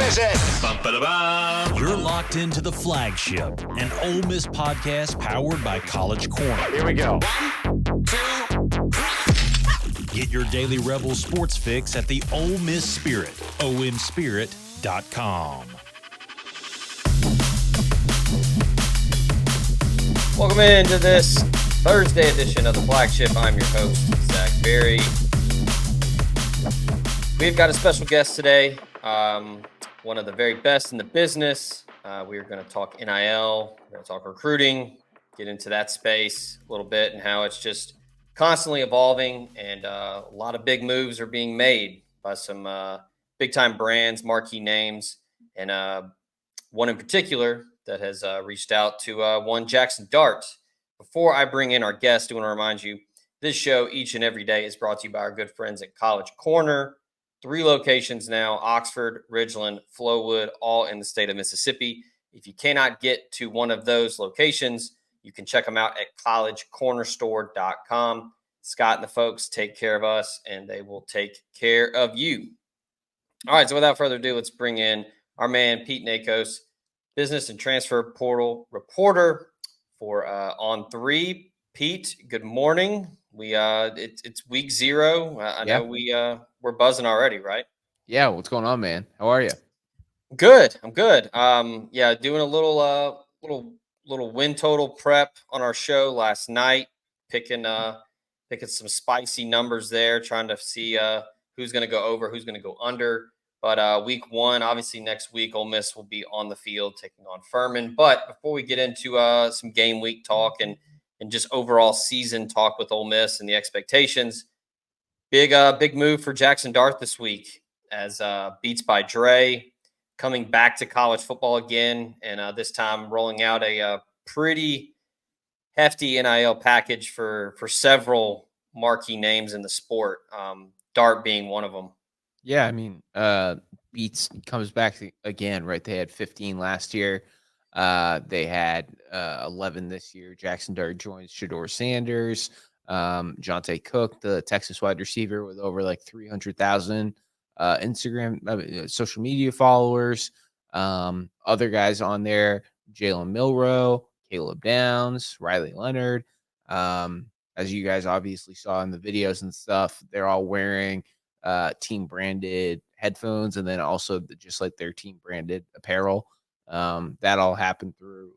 is it? You're locked into the Flagship, an Ole Miss podcast powered by College Corner. Here we go. 1, 2, 3. Get your daily Rebel sports fix at the Ole Miss Spirit, omspirit.com. Welcome into this Thursday edition of the Flagship. I'm your host, Zach Berry. We've got a special guest today, one of the very best in the business. We are going to talk NIL, we're going to talk recruiting, get into that space a little bit and how it's just constantly evolving, and a lot of big moves are being made by some big-time brands, marquee names, and one in particular that has reached out to one Jaxson Dart. Before I bring in our guest, I want to remind you, this show each and every day is brought to you by our good friends at College Corner. 3 locations now: Oxford, Ridgeland, Flowood, all in the state of Mississippi. If you cannot get to one of those locations, you can check them out at collegecornerstore.com. Scott and the folks take care of us, and they will take care of you. All right, so without further ado, let's bring in our man, Pete Nakos, business and transfer portal reporter for On3. Pete, good morning. It's week 0. I know we're buzzing already, right? Yeah, what's going on, man? How are you? Good. I'm good. Doing a little win total prep on our show last night, picking some spicy numbers there, trying to see who's going to go over, who's going to go under. But week 1, obviously next week, Ole Miss will be on the field taking on Furman. But before we get into some game week talk and just overall season talk with Ole Miss and the expectations, big move for Jaxson Dart this week as Beats by Dre coming back to college football again, and this time rolling out a pretty hefty NIL package for several marquee names in the sport, Dart being one of them. Yeah, I mean, Beats comes back again, right? They had 15 last year. They had 11 this year. Jaxson Dart joins Shedeur Sanders, Jonte Cook, the Texas wide receiver with over like 300,000 Instagram social media followers. Other guys on there: Jalen Milroe, Caleb Downs, Riley Leonard. As you guys obviously saw in the videos and stuff, they're all wearing team branded headphones, and then also just like their team branded apparel. That all happened through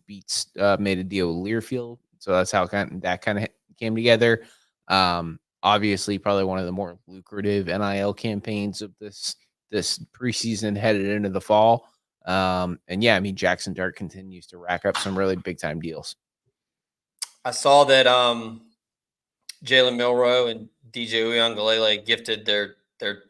Beats made a deal with Learfield, so that's how that kind of came together. Obviously, probably one of the more lucrative NIL campaigns of this preseason headed into the fall. And yeah, I mean, Jaxson Dart continues to rack up some really big time deals. I saw that Jalen Milroe and DJ Uiagalelei gifted their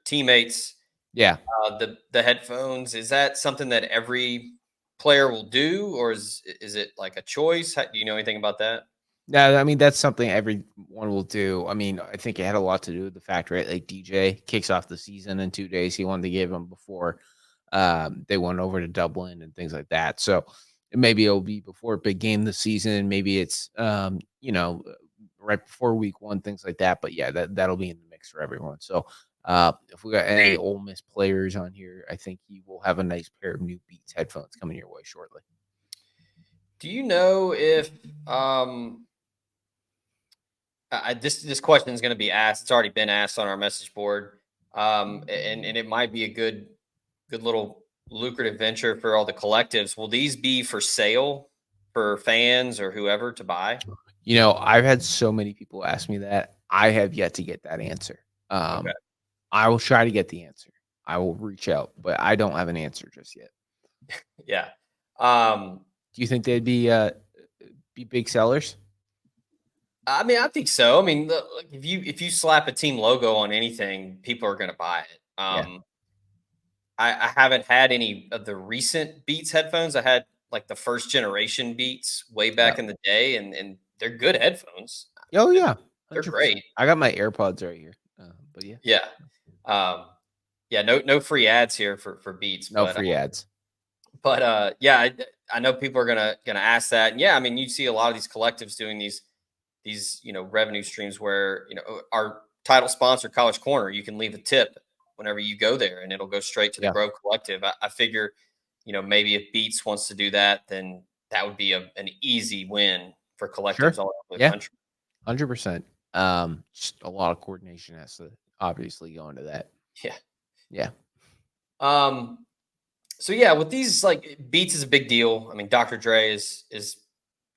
teammates the headphones. Is that something that every player will do, or is it like a choice? Do you know anything about that? No, I mean, that's something everyone will do. I mean, I think it had a lot to do with the fact, right? Like DJ kicks off the season in 2 days. He wanted to give them before they went over to Dublin and things like that. So maybe it'll be before a big game this season. Maybe it's, right before week 1, things like that. But yeah, that'll be in the mix for everyone. So if we got any Ole Miss players on here, I think you will have a nice pair of new Beats headphones coming your way shortly. Do you know if this question is going to be asked? It's already been asked on our message board, and it might be a good little lucrative venture for all the collectives. Will these be for sale for fans or whoever to buy? You know, I've had so many people ask me that. I have yet to get that answer. Okay. I will try to get the answer. I will reach out, but I don't have an answer just yet. Yeah. Do you think they'd be big sellers? I mean, I think so. I mean, look, if you slap a team logo on anything, people are going to buy it. I haven't had any of the recent Beats headphones. I had like the first generation Beats way back in the day, and they're good headphones. Oh yeah, 100%. They're great. I got my AirPods right here, but yeah. No free ads here for Beats. No free ads. But I know people are gonna ask that. And yeah, I mean, you see a lot of these collectives doing these revenue streams where our title sponsor, College Corner, you can leave a tip whenever you go there, and it'll go straight to the Yeah. Grove Collective. I figure, maybe if Beats wants to do that, then that would be an easy win for collectives Sure. all over the Yeah. country. 100%. Just a lot of coordination has to obviously go into that. Yeah. Yeah. So yeah, with these, like, Beats is a big deal. I mean, Dr. Dre is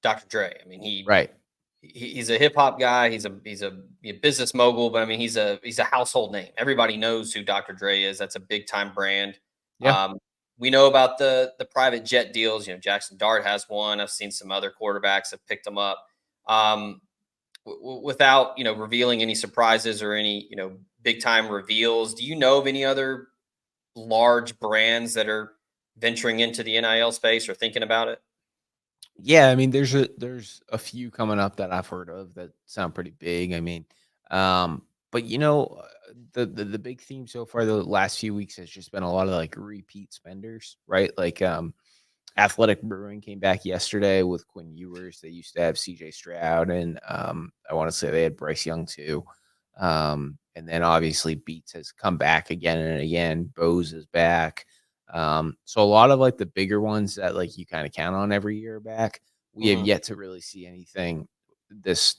Dr. Dre. I mean, Right. he's a hip hop guy. He's a business mogul, but I mean, he's a household name. Everybody knows who Dr. Dre is. That's a big time brand. Yeah. We know about the private jet deals. Jaxson Dart has one. I've seen some other quarterbacks have picked them up. Without revealing any surprises or any big time reveals, do you know of any other large brands that are venturing into the NIL space or thinking about it? Yeah, I mean, there's a few coming up that I've heard of that sound pretty big. I mean, but the big theme so far the last few weeks has just been a lot of like repeat spenders, right? Like Athletic Brewing came back yesterday with Quinn Ewers. They used to have CJ Stroud, and I want to say they had Bryce Young too. And then obviously Beats has come back again and again. Bose is back. So a lot of like the bigger ones that like you kind of count on every year back, we have yet to really see anything this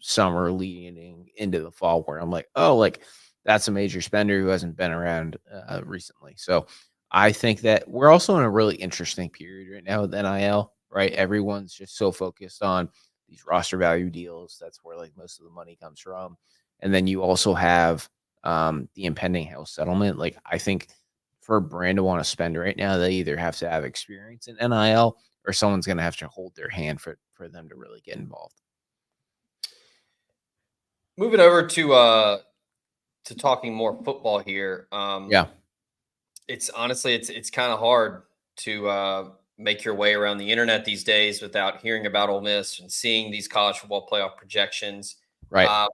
summer leading into the fall where I'm like, oh, like that's a major spender who hasn't been around recently. So I think that we're also in a really interesting period right now with NIL, right? Everyone's just so focused on these roster value deals. That's where like most of the money comes from. And then you also have the impending house settlement. Like I think for a brand to want to spend right now, they either have to have experience in NIL or someone's going to have to hold their hand for them to really get involved. Moving over to talking more football here. Yeah. It's honestly it's kind of hard to make your way around the internet these days without hearing about Ole Miss and seeing these college football playoff projections. Right.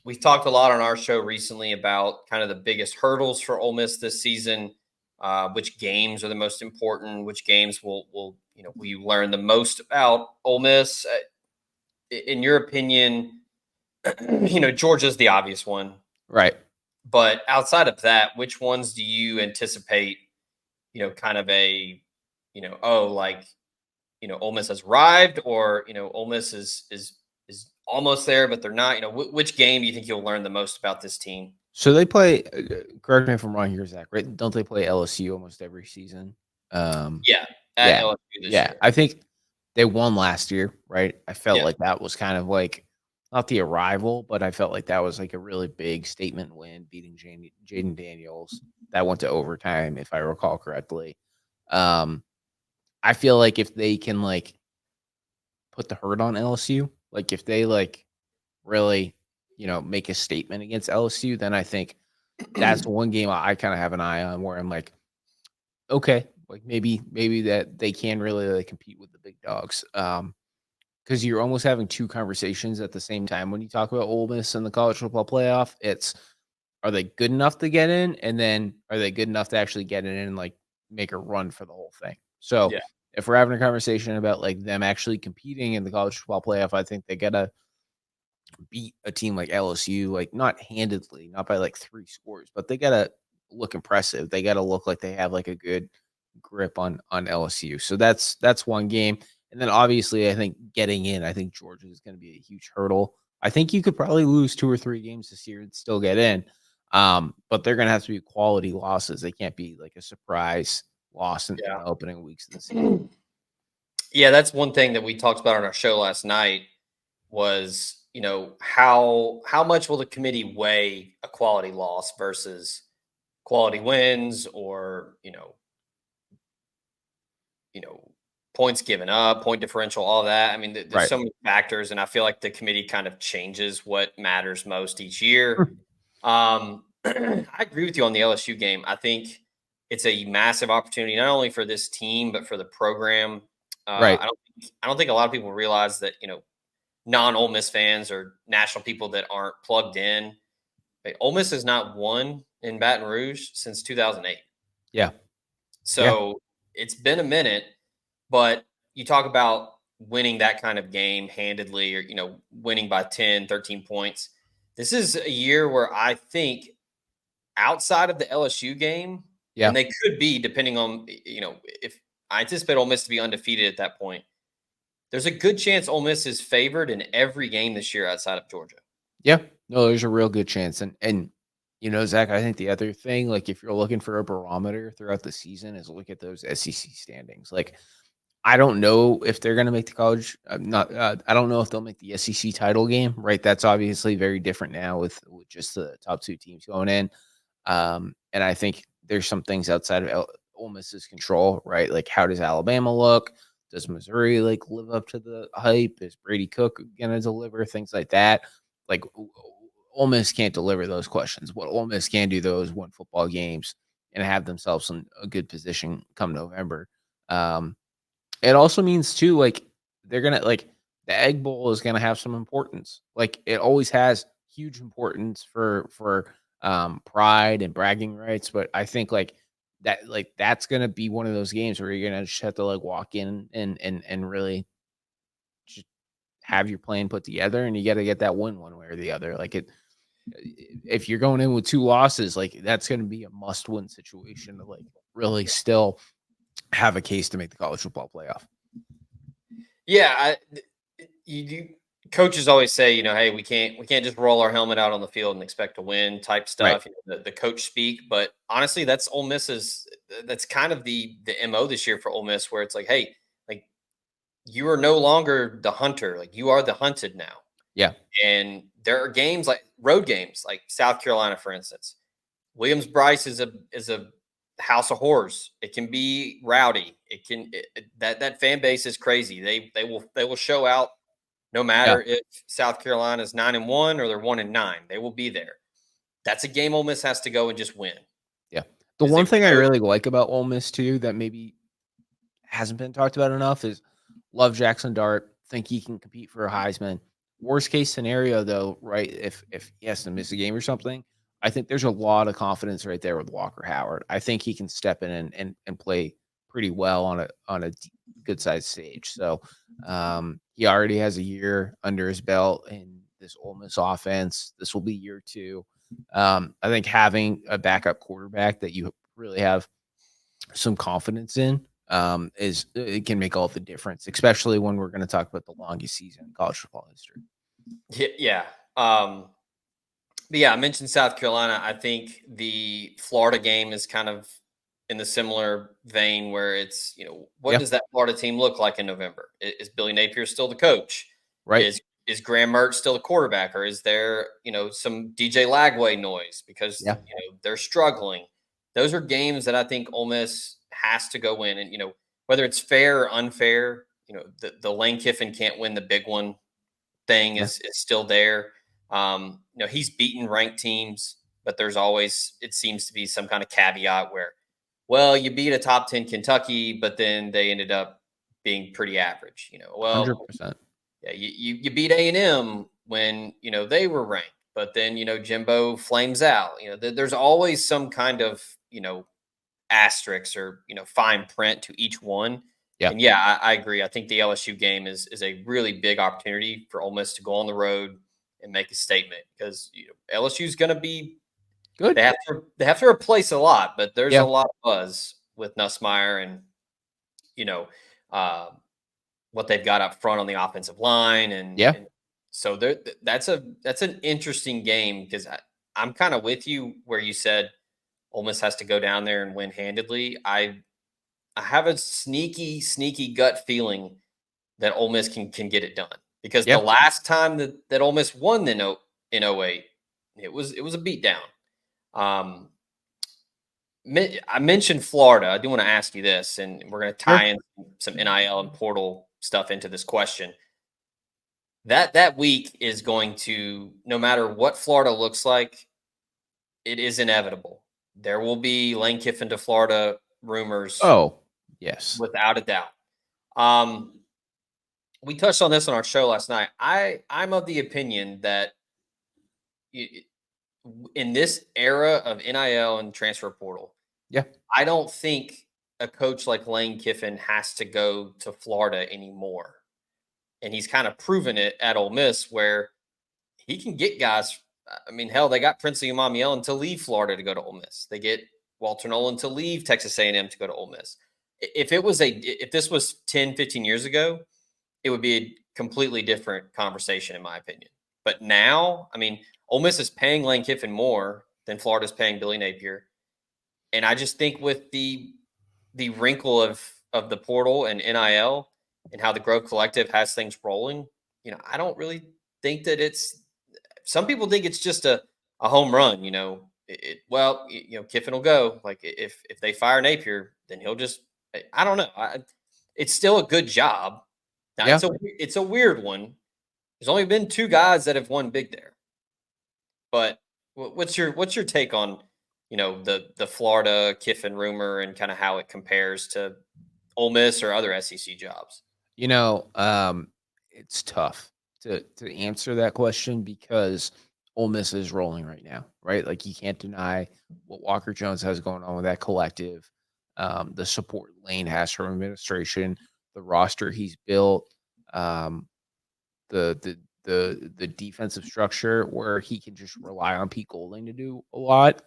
We've talked a lot on our show recently about kind of the biggest hurdles for Ole Miss this season. Which games are the most important? Which games will you learn the most about Ole Miss? In your opinion, Georgia's the obvious one. Right. But outside of that, which ones do you anticipate, kind of Ole Miss has arrived, or, Ole Miss is almost there, but they're not, which game do you think you'll learn the most about this team? So they play, correct me if I'm wrong here, Zach, right? Don't they play LSU almost every season? Yeah. At Yeah. LSU this Yeah. year. I think they won last year, right? I felt Yeah. like that was kind of like not the arrival, but I felt like that was like a really big statement win, beating Jaden Daniels. That went to overtime, if I recall correctly. I feel like if they can like put the hurt on LSU, like if they like really, make a statement against LSU, then I think that's one game I kind of have an eye on where I'm like, okay, like maybe that they can really like compete with the big dogs. Because you're almost having two conversations at the same time when you talk about Ole Miss and the college football playoff. It's are they good enough to get in, and then are they good enough to actually get in and like make a run for the whole thing? So Yeah. if we're having a conversation about like them actually competing in the college football playoff, I think they gotta beat a team like LSU, like not handedly, not by like 3 scores, but they gotta look impressive. They gotta look like they have like a good grip on LSU. So that's one game. And then obviously I think getting in, I think Georgia is going to be a huge hurdle. I think you could probably lose 2 or 3 games this year and still get in. But they're going to have to be quality losses. They can't be like a surprise loss in the opening weeks of the season. Yeah, that's one thing that we talked about on our show last night was, how much will the committee weigh a quality loss versus quality wins, or, points given up, point differential, all that. I mean, there's Right. so many factors, and I feel like the committee kind of changes what matters most each year. I agree with you on the LSU game. I think it's a massive opportunity, not only for this team, but for the program. Right. I don't think a lot of people realize that, non-Ole Miss fans or national people that aren't plugged in. Ole Miss has not won in Baton Rouge since 2008. Yeah. So it's been a minute, but you talk about winning that kind of game handedly, or, winning by 10, 13 points. This is a year where I think outside of the LSU game, Yeah. and they could be depending on if I anticipate Ole Miss to be undefeated at that point. There's a good chance Ole Miss is favored in every game this year outside of Georgia. Yeah. No, there's a real good chance. And Zach, I think the other thing, like if you're looking for a barometer throughout the season, is look at those SEC standings. Like, I don't know if they're going to make the college. Not. I don't know if they'll make the SEC title game. Right. That's obviously very different now with just the top two teams going in. And I think there's some things outside of Ole Miss's control. Right. Like, how does Alabama look? Does Missouri live up to the hype? Is Brady Cook going to deliver things like that? Like, Ole Miss can't deliver those questions. What Ole Miss can do, though, is win football games and have themselves in a good position come November. It also means too, like they're gonna the Egg Bowl is gonna have some importance. Like it always has huge importance for pride and bragging rights. But I think that's gonna be one of those games where you're gonna just have to walk in and really just have your plan put together, and you got to get that win one way or the other. If you're going in with 2 losses, that's going to be a must-win situation to really still have a case to make the college football playoff. Yeah, you do. Coaches always say, hey, we can't just roll our helmet out on the field and expect to win type stuff. Right. The coach speak, but honestly, that's Ole Miss's. That's kind of the MO this year for Ole Miss, where it's like, hey, you are no longer the hunter, you are the hunted now. Yeah. And there are games road games, like South Carolina, for instance. Williams-Brice is a house of horrors. It can be rowdy. That fan base is crazy. They will show out no matter if South Carolina is 9-1 or they're 1-9. They will be there. That's a game Ole Miss has to go and just win. Yeah. The one thing I really like about Ole Miss too that maybe hasn't been talked about enough is love Jaxson Dart. Think he can compete for a Heisman. Worst case scenario though, right? If he has to miss a game or something, I think there's a lot of confidence right there with Walker Howard. I think he can step in and play pretty well on a good sized stage. So he already has a year under his belt in this Ole Miss offense. This will be year 2. I think having a backup quarterback that you really have some confidence in it can make all the difference, especially when we're going to talk about the longest season in college football history. Yeah. But yeah, I mentioned South Carolina. I think the Florida game is kind of in the similar vein where it's, what does that Florida team look like in November? Is Billy Napier still the coach? Right. Is Graham Mertz still the quarterback, or is there, some DJ Lagway noise because they're struggling? Those are games that I think Ole Miss has to go in, and whether it's fair or unfair, the Lane Kiffin can't win the big one thing is still there. He's beaten ranked teams, but there's always, it seems to be some kind of caveat where, well, you beat a top 10 Kentucky, but then they ended up being pretty average. 100%. Yeah, you beat A&M when they were ranked, but then Jimbo flames out. There's always some kind of asterisk or fine print to each one. Yeah. And yeah, I agree. I think the LSU game is a really big opportunity for Ole Miss to go on the road and make a statement, because LSU is going to be good. They have to replace a lot, but there's a lot of buzz with Nussmeier and what they've got up front on the offensive line, and so that's an interesting game, because I'm kind of with you where you said Ole Miss has to go down there and win handedly. I have a sneaky gut feeling that Ole Miss can get it done, because the last time that Ole Miss won in 08, it was a beatdown. I mentioned Florida. I do want to ask you this, and we're going to tie in some NIL and portal stuff into this question. That week is going to, no matter what Florida looks like, it is inevitable. There will be Lane Kiffin to Florida rumors. Oh, yes. Without a doubt. We touched on this on our show last night. I'm of the opinion that in this era of NIL and transfer portal, I don't think a coach like Lane Kiffin has to go to Florida anymore. And he's kind of proven it at Ole Miss, where he can get guys I mean, hell, they got Princely Umamielon to leave Florida to go to Ole Miss. They get Walter Nolan to leave Texas A&M to go to Ole Miss. If this was 10, 15 years ago, it would be a completely different conversation, in my opinion. But now, I mean, Ole Miss is paying Lane Kiffin more than Florida's paying Billy Napier. And I just think with the wrinkle of the portal and NIL and how the Grove Collective has things rolling, I don't really think that some people think it's just a home run, Kiffin will go. Like if they fire Napier, then he'll just, I don't know. It's still a good job. Now, Yeah. it's a weird one. There's only been 2 guys that have won big there. But what's your take on, the Florida Kiffin rumor and kind of how it compares to Ole Miss or other SEC jobs? It's tough to answer that question because Ole Miss is rolling right now, right? Like you can't deny what Walker Jones has going on with that collective, the support Lane has from administration, the roster he's built, the defensive structure where he can just rely on Pete Golding to do a lot.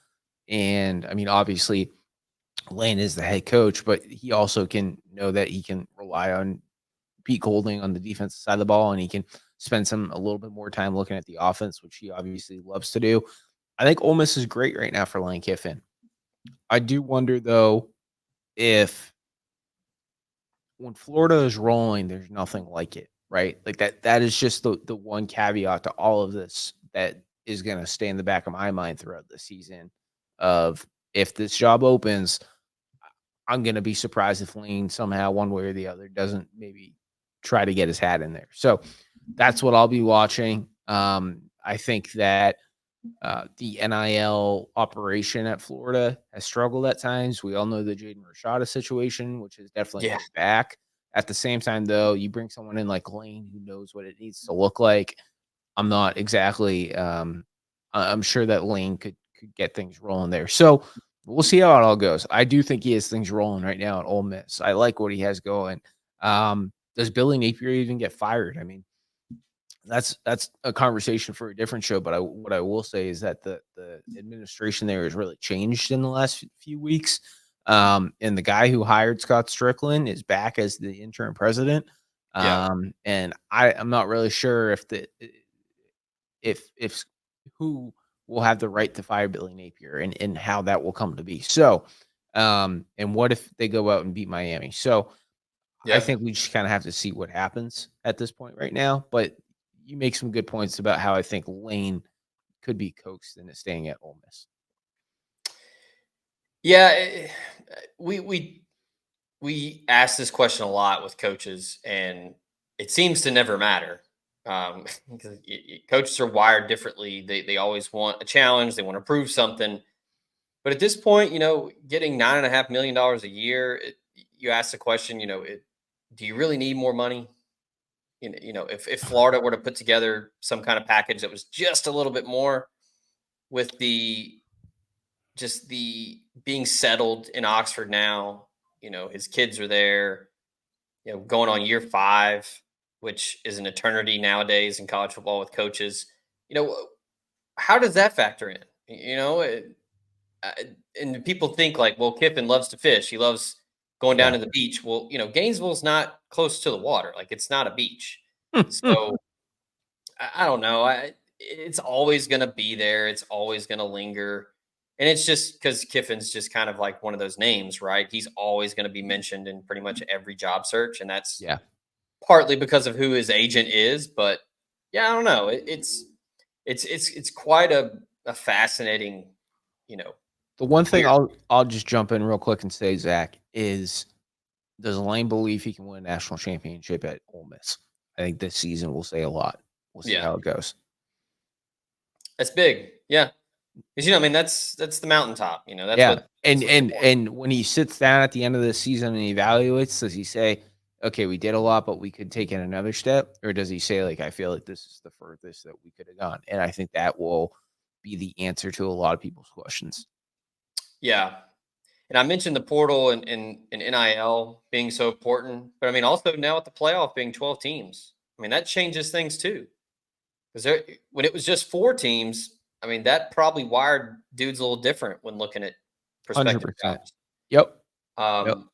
And I mean, obviously, Lane is the head coach, but he also can know that he can rely on Pete Golding on the defensive side of the ball, and he can spend a little bit more time looking at the offense, which he obviously loves to do. I think Ole Miss is great right now for Lane Kiffin. I do wonder though if when Florida is rolling, there's nothing like it, right? Like that is just the one caveat to all of this that is going to stay in the back of my mind throughout the season of if this job opens, I'm going to be surprised if Lane somehow one way or the other doesn't maybe try to get his hat in there. So that's what I'll be watching. I think that the NIL operation at Florida has struggled at times. We all know the Jaden Rashada situation, which is definitely back. At the same time, though, you bring someone in like Lane who knows what it needs to look like. I'm not exactly. I'm sure that Lane could get things rolling there. So we'll see how it all goes. I do think he has things rolling right now at Ole Miss. I like what he has going. Does Billy Napier even get fired? I mean, that's a conversation for a different show. But what I will say is that the administration there has really changed in the last few weeks. And the guy who hired Scott Strickland is back as the interim president. And I'm not really sure if who will have the right to fire Billy Napier and how that will come to be. So, and what if they go out and beat Miami? So I think we just kind of have to see what happens at this point right now. But you make some good points about how I think Lane could be coaxed into staying at Ole Miss. Yeah, we ask this question a lot with coaches, and it seems to never matter. Because coaches are wired differently. They always want a challenge. They want to prove something. But at this point, getting $9.5 million a year, you ask the question, do you really need more money? If Florida were to put together some kind of package that was just a little bit more with the being settled in Oxford now, his kids are there, going on year 5, which is an eternity nowadays in college football with coaches. How does that factor in? And people think like, well, Kiffin loves to fish. He loves going down to the beach. Well, Gainesville's not close to the water. Like it's not a beach. So I don't know. It's always going to be there. It's always going to linger. And it's just because Kiffin's just kind of like one of those names, right? He's always going to be mentioned in pretty much every job search. And that's partly because of who his agent is. But yeah, I don't know. It's quite a fascinating, The one thing I'll just jump in real quick and say, Zach, is does Lane believe he can win a national championship at Ole Miss? I think this season will say a lot. We'll see how it goes. That's big. Yeah. Because, I mean, that's the mountaintop, that's what. And when he sits down at the end of the season and evaluates, does he say, okay, we did a lot, but we could take it another step? Or does he say, like, I feel like this is the furthest that we could have gone? And I think that will be the answer to a lot of people's questions. Yeah. And I mentioned the portal and NIL being so important, but I mean, also now with the playoff being 12 teams, I mean, that changes things too. Because when it was just 4 teams, I mean, that probably wired dudes a little different when looking at prospective 100%. jobs. Yep. Um,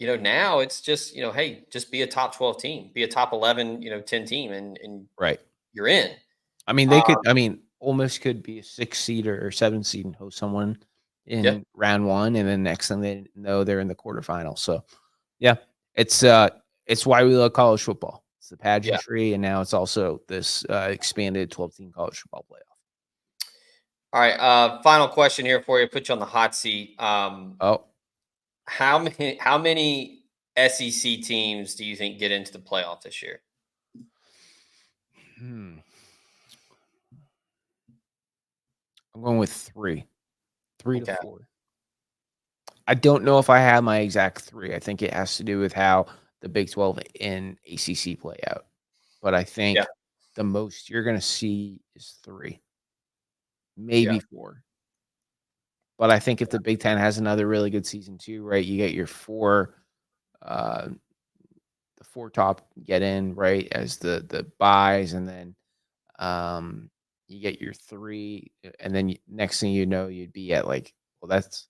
now it's just, hey, just be a top 12 team, be a top 11, 10 team, and Right. you're in. I mean, they could. I mean, Ole Miss could be a 6 seed or 7 seed and host someone Yeah. in round one, and then next thing they know, they're in the quarterfinals. So, yeah, it's why we love college football. It's the pageantry, and now it's also this expanded 12-team college football playoff. All right. Final question here for you. Put you on the hot seat. Oh, How many SEC teams do you think get into the playoff this year? I'm going with 3 to Okay. 4. I don't know if I have my exact 3. I think it has to do with how the Big 12 and ACC play out. But I think Yeah. the most you're going to see is 3, maybe 4. But I think if the Big 10 has another really good season too, right? You get your 4, the 4 top get in, right, as the buys, and then you get your 3, and then next thing you know, you'd be at that's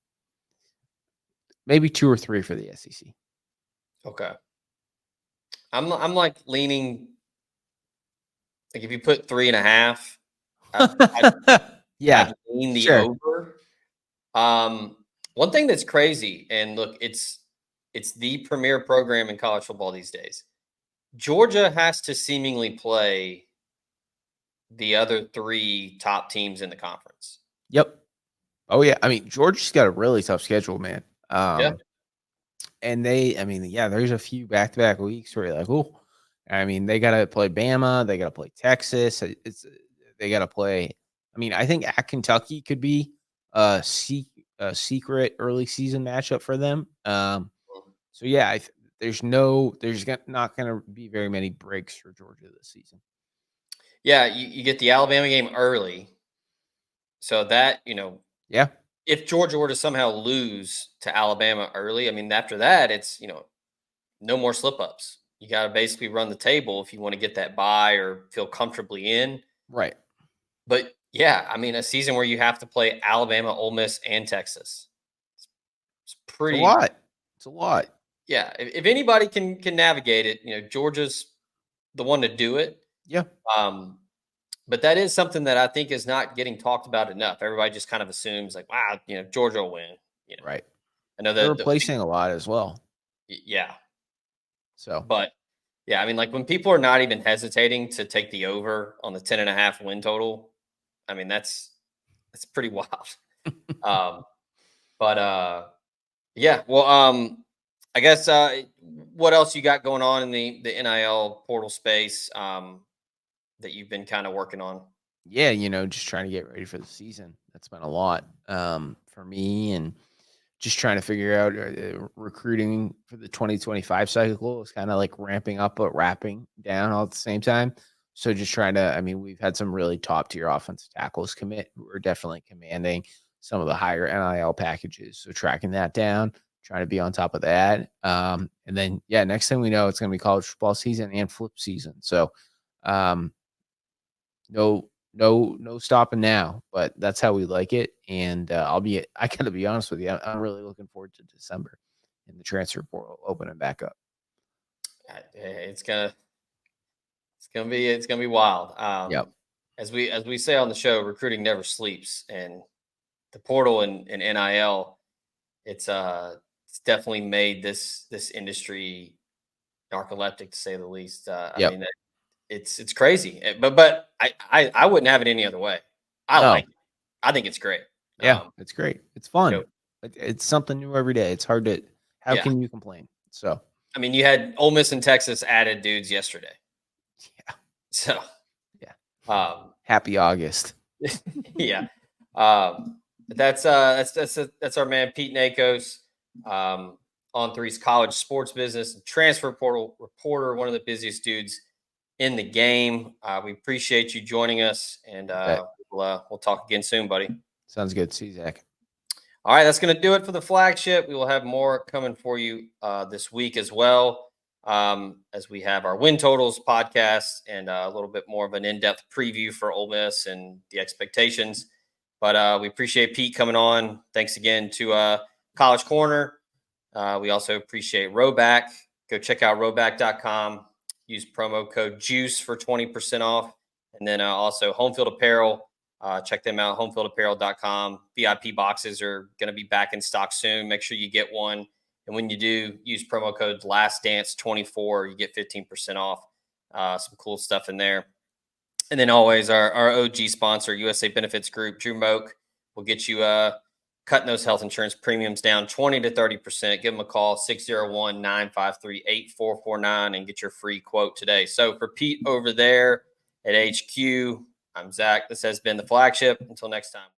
maybe 2 or 3 for the SEC. Okay. I'm like leaning, like if you put 3.5, Yeah, I'd lean the sure. over. One thing that's crazy, and look, it's the premier program in college football these days. Georgia has to seemingly play the other 3 top teams in the conference. Yep. Oh yeah. I mean, Georgia's got a really tough schedule, man. Yeah. And there's a few back-to-back weeks where you're like, oh, I mean, they got to play Bama, they got to play Texas. They got to play. I mean, I think at Kentucky could be a secret early season matchup for them. So yeah, there's not going to be very many breaks for Georgia this season. Yeah, you get the Alabama game early. So that, Yeah. if Georgia were to somehow lose to Alabama early, I mean, after that, it's, no more slip ups. You got to basically run the table if you want to get that bye or feel comfortably in. Right. But yeah, I mean, a season where you have to play Alabama, Ole Miss, and Texas. It's It's a pretty. lot. It's a lot. Yeah. If anybody can navigate it, Georgia's the one to do it. Yeah. But that is something that I think is not getting talked about enough. Everybody just kind of assumes like, wow, Georgia will win. Right. I know They're that. replacing a lot as well. Yeah. So, But yeah, I mean, like when people are not even hesitating to take the over on the 10.5 win total, I mean, that's pretty wild. um, but yeah, well, I guess what else you got going on in the NIL portal space that you've been kind of working on? yeah, just trying to get ready for the season. That's been a lot for me, and just trying to figure out recruiting for the 2025 cycle is kind of like ramping up but wrapping down all at the same time. So just trying to, I mean, we've had some really top tier offensive tackles commit who are definitely commanding some of the higher NIL packages. So tracking that down, trying to be on top of that. And then, yeah, next thing we know, it's going to be college football season and flip season. So, no stopping now, but that's how we like it. And I gotta be honest with you, I'm really looking forward to December and the transfer portal opening back up. It's gonna be wild. Yep. As we say on the show, recruiting never sleeps, and the portal and NIL, it's definitely made this industry narcoleptic to say the least. I mean, it's crazy, but I wouldn't have it any other way. I No. like it. I think it's great. Yeah, it's great. It's fun. know- It's something new every day. It's hard to. How Yeah. can you complain? So I mean, you had Ole Miss and Texas added dudes yesterday, yeah, so yeah. Happy August. yeah. But that's our man Pete Nakos, on three's college sports business and transfer portal reporter, one of the busiest dudes in the game. We appreciate you joining us, and we'll talk again soon, buddy. Sounds good. See you, Zach. All right, that's going to do it for the flagship. We will have more coming for you this week as well. as we have our win totals podcast and a little bit more of an in-depth preview for Ole Miss and the expectations. But we appreciate Pete coming on. Thanks again to College Corner. We also appreciate Roback. Go check out roback.com. Use promo code JUICE for 20% off. And then also Homefield Apparel. Check them out, homefieldapparel.com. VIP boxes are going to be back in stock soon. Make sure you get one. And when you do, use promo code LASTDANCE24. You get 15% off. Some cool stuff in there. And then always our OG sponsor, USA Benefits Group, Drew Moak, will get you cutting those health insurance premiums down 20 to 30%. Give them a call, 601-953-8449, and get your free quote today. So for Pete over there at HQ, I'm Zach. This has been the Flagship. Until next time.